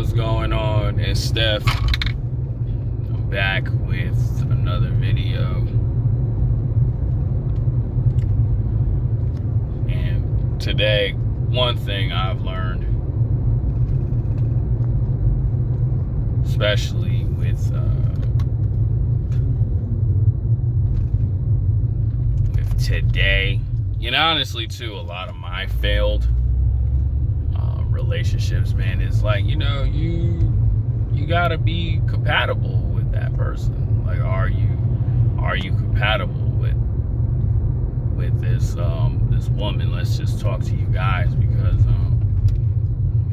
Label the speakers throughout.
Speaker 1: what's going on? It's Steph. I'm back with another video. And today, one thing I've learned, especially with today, and honestly too, a lot of my failed relationships, man, is like, you gotta be compatible with that person. Like, are you compatible with this woman? Let's just talk to you guys, because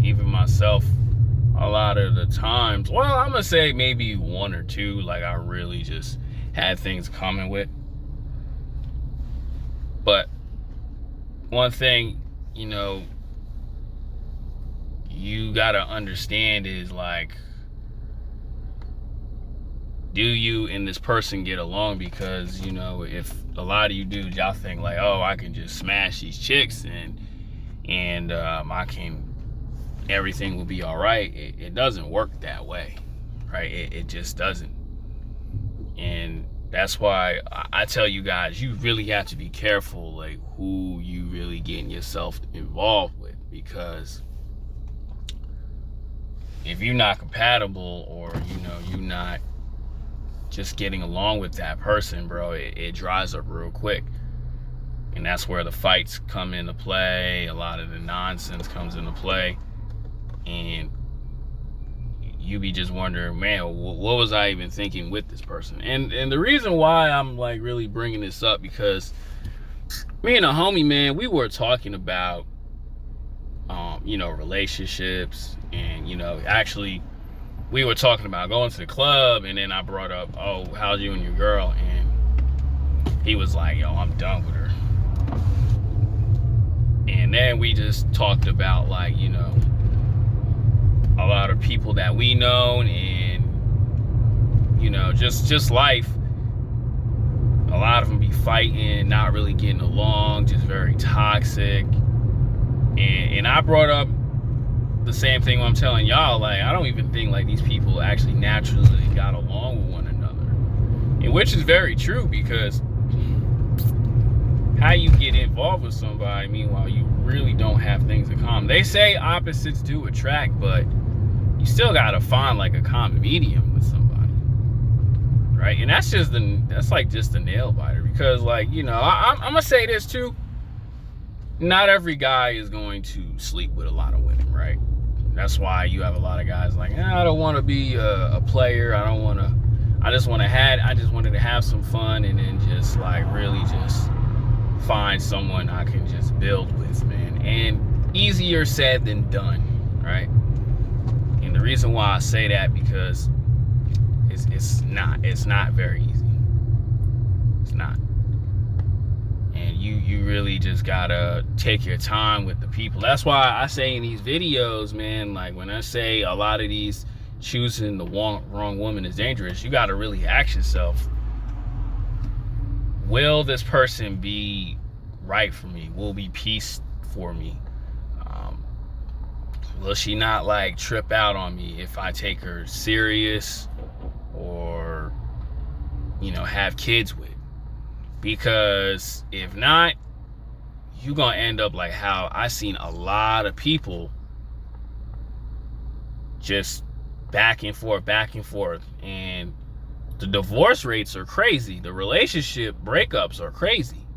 Speaker 1: even myself, a lot of the times, well, I'm gonna say maybe one or two, like, I really just had things coming with. But one thing, you gotta understand is, like, do you and this person get along? Because, if a lot of you dudes, y'all think like, oh, I can just smash these chicks and everything will be all right. It doesn't work that way, right? It just doesn't. And that's why I tell you guys, you really have to be careful, like, who you really getting yourself involved with, because if you're not compatible, or you're not just getting along with that person, bro, it dries up real quick. And that's where the fights come into play. A lot of the nonsense comes into play, and you be just wondering, man, what was I even thinking with this person? And the reason why I'm like really bringing this up, because me and a homie, man, we were talking about relationships, and actually we were talking about going to the club, and then I brought up, oh, how's you and your girl? And he was like, yo, I'm done with her. And then we just talked about, like, a lot of people that we know, and just life. A lot of them be fighting, not really getting along, just very toxic. And I brought up the same thing I'm telling y'all, like, I don't even think like these people actually naturally got along with one another. And which is very true, because how you get involved with somebody, meanwhile you really don't have things in common. They say opposites do attract, but you still gotta find like a common medium with somebody, right? And that's like just the nail biter, because, like, I'm gonna say this too. Not every guy is going to sleep with a lot of women, right? That's why you have a lot of guys like, I don't want to be a player. I just wanted to have some fun, and then just like really just find someone I can just build with, man. And easier said than done, right? And the reason why I say that, because it's not very easy. It's not. And you really just gotta take your time with the people. That's why I say in these videos, man, like, when I say a lot of these choosing the wrong woman is dangerous, you gotta really ask yourself, will this person be right for me? Will be peace for me? Will she not like trip out on me if I take her serious, or have kids with? Because if not, you're gonna end up like how I seen a lot of people just back and forth, and the divorce rates are crazy. The relationship breakups are crazy,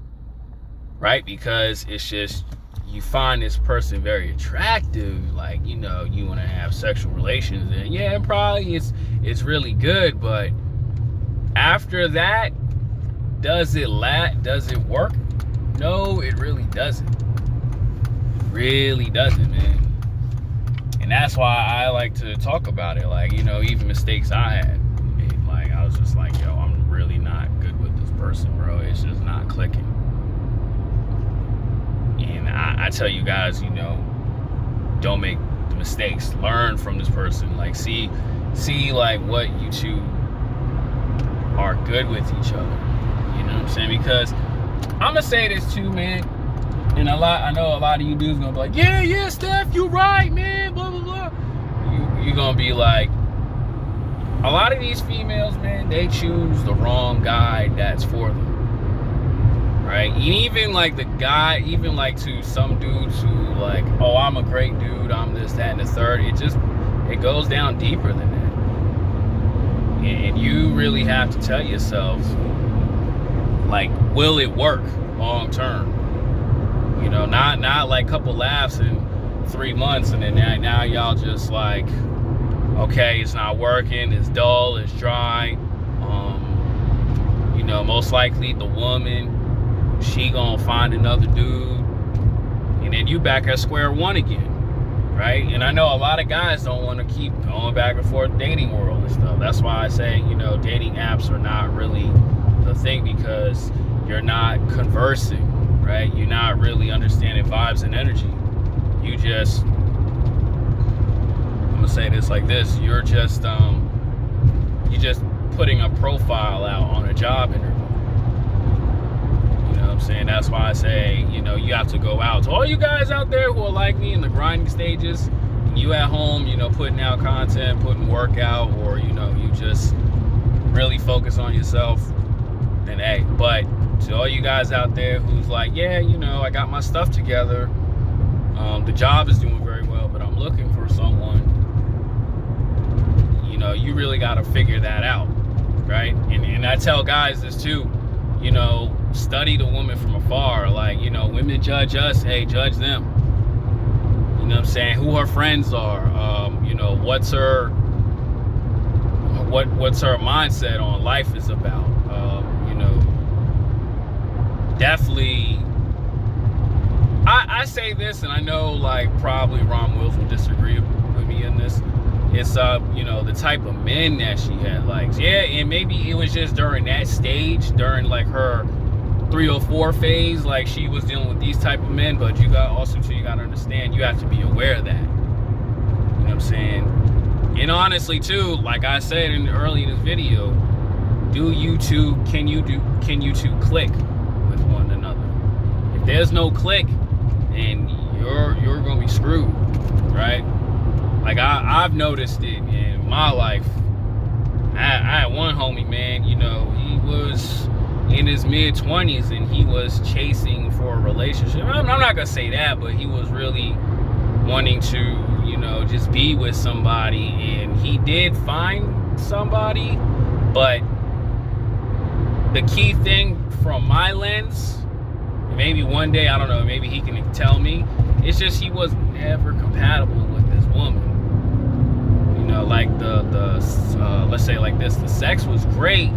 Speaker 1: right? Because it's just, you find this person very attractive, like, you want to have sexual relations, and yeah, probably it's really good, but after that, does it work? No, it really doesn't. It really doesn't, man. And that's why I like to talk about it. Like, even mistakes I had. Like, I was just like, yo, I'm really not good with this person, bro. It's just not clicking. And I tell you guys, don't make the mistakes. Learn from this person. Like, see like what you two are good with each other. You know what I'm saying? Because I'm gonna say this too, man. And I know a lot of you dudes gonna be like, yeah, Steph, you right, man, blah, blah, blah. You you're gonna be like, a lot of these females, man, they choose the wrong guy that's for them, right? And even like the guy, even like to some dudes who like, oh, I'm a great dude, I'm this, that, and the third. It goes down deeper than that. And you really have to tell yourself, like, will it work long term? You know, not like couple laughs in 3 months and then now y'all just like, okay, it's not working, it's dull, it's dry. You know, most likely the woman, she gonna find another dude, and then you back at square one again, right? And I know a lot of guys don't want to keep going back and forth dating world and stuff. That's why I say, you know, dating apps are not really the thing, because you're not conversing, right? You're not really understanding vibes and energy. You just, I'm gonna say this like this, you're just putting a profile out on a job interview. You know what I'm saying? That's why I say, you know, you have to go out. To all you guys out there who are like me in the grinding stages, you at home, you know, putting out content, putting work out, or, you know, you just really focus on yourself, then hey. But to all you guys out there who's like, yeah, you know, I got my stuff together, the job is doing very well, but I'm looking for someone, you know, you really got to figure that out, right? And I tell guys this too, you know, study the woman from afar. Like, you know, women judge us, hey, judge them. You know what I'm saying? Who her friends are, you know, what's her mindset on life is about. You know, definitely, I say this, and I know like probably Ron Wills will disagree with me in this. It's you know, the type of men that she had likes. Yeah, and maybe it was just during that stage, during like her 304 phase, like she was dealing with these type of men. But you got also too, you got to understand, you have to be aware of that. You know what I'm saying? And honestly too, like I said early in this video, can you two click with one another? If there's no click, then you're gonna be screwed, right? Like I've noticed it in my life. I had one homie, man, you know, he was in his mid-20s and he was chasing for a relationship. I'm not gonna say that, but he was really wanting to, you know, just be with somebody, and he did find somebody. But the key thing from my lens, maybe one day, I don't know, maybe he can tell me, it's just he was never compatible with this woman. You know, like let's say like this, the sex was great,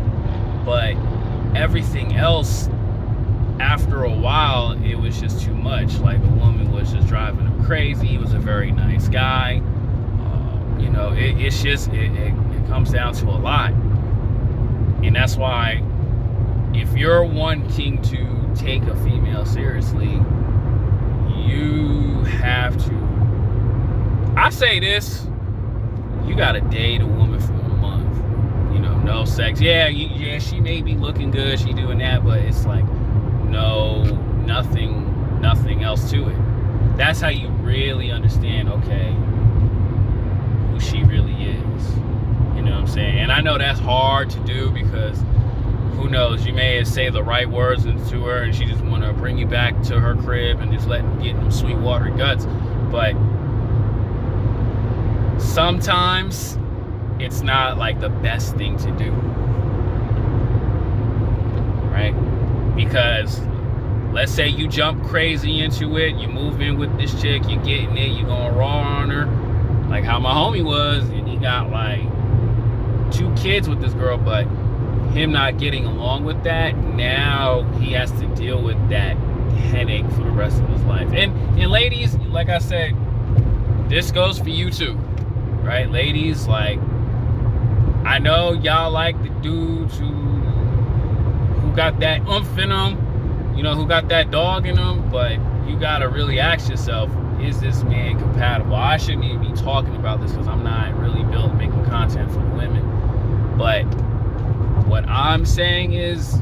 Speaker 1: but everything else, after a while, it was just too much. Like the woman was just driving him crazy. He was a very nice guy. You know, it's just, it comes down to a lot. And that's why, if you're wanting to take a female seriously, you have to, I say this, you gotta date a woman for a month. You know, no sex. Yeah, she may be looking good, she doing that, but it's like, no, nothing else to it. That's how you really understand, okay, who she really is. You know what I'm saying? And I know that's hard to do, because who knows, you may say the right words to her and she just want to bring you back to her crib and just get them sweet water guts. But sometimes it's not like the best thing to do, right? Because let's say you jump crazy into it, you move in with this chick, you're getting it, you're going raw on her, like how my homie was, and he got like 2 kids with this girl, but him not getting along with that, now he has to deal with that headache for the rest of his life. And ladies, like I said, this goes for you too, right? Ladies, like, I know y'all like the dudes who got that oomph in them, you know, who got that dog in them, but you gotta really ask yourself, is this man compatible? I shouldn't even be talking about this because I'm not really making content for the women. But what I'm saying is,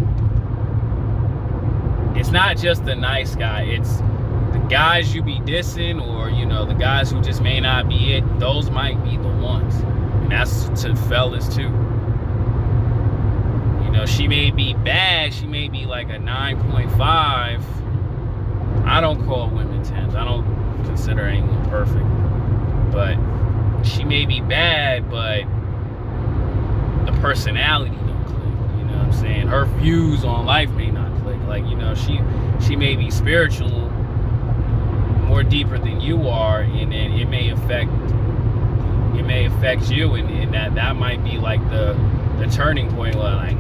Speaker 1: it's not just the nice guy, it's the guys you be dissing, or you know, the guys who just may not be it, those might be the ones. And that's to fellas too. You know, she may be bad, she may be like a 9.5. I don't call women 10s. I don't consider anyone perfect. But she may be bad, but the personality don't click. You know what I'm saying? Her views on life may not click. Like, you know, she may be spiritual, more deeper than you are, and then it may affect you, and that might be like the turning point where like,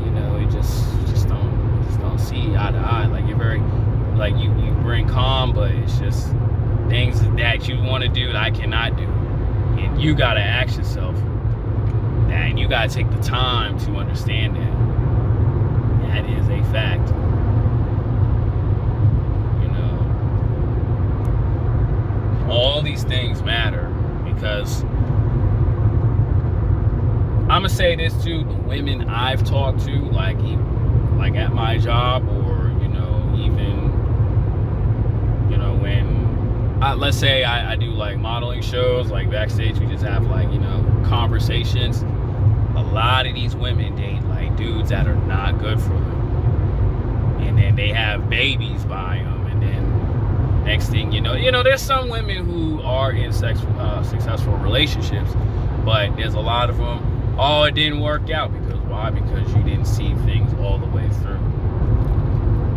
Speaker 1: you know, it just don't see eye to eye. Like, you're very, like, you bring calm, but it's just things that you want to do that I cannot do, and you gotta ask yourself that, and you gotta take the time to understand that that is a fact. You know, all these things matter, because I'm gonna say this too: the women I've talked to, like at my job, or you know, even, you know, when let's say I do like modeling shows, like backstage, we just have like, you know, conversations. A lot of these women date like dudes that are not good for them, and then they have babies by them, and then next thing you know, there's some women who are in successful relationships, but there's a lot of them, oh, it didn't work out. Because why? Because you didn't see things all the way through.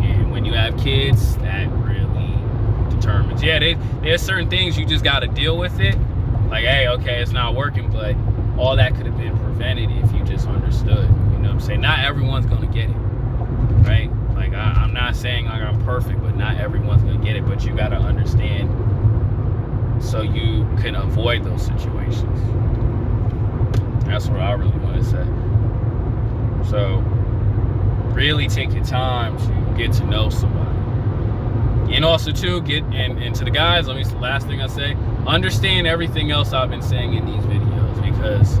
Speaker 1: And when you have kids, that really determines. Yeah, there's certain things you just got to deal with it. Like, hey, okay, it's not working, but all that could have been prevented if you just understood. You know what I'm saying? Not everyone's gonna get it, right? Like, I'm not saying like I'm perfect, but not everyone's gonna get it. But you gotta understand so you can avoid those situations. That's what I really want to say. So really take your time to get to know somebody. And also too, and to the guys, last thing I say, understand everything else I've been saying in these videos, because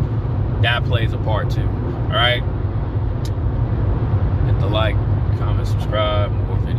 Speaker 1: that plays a part too. All right, hit the like, comment, subscribe, more videos.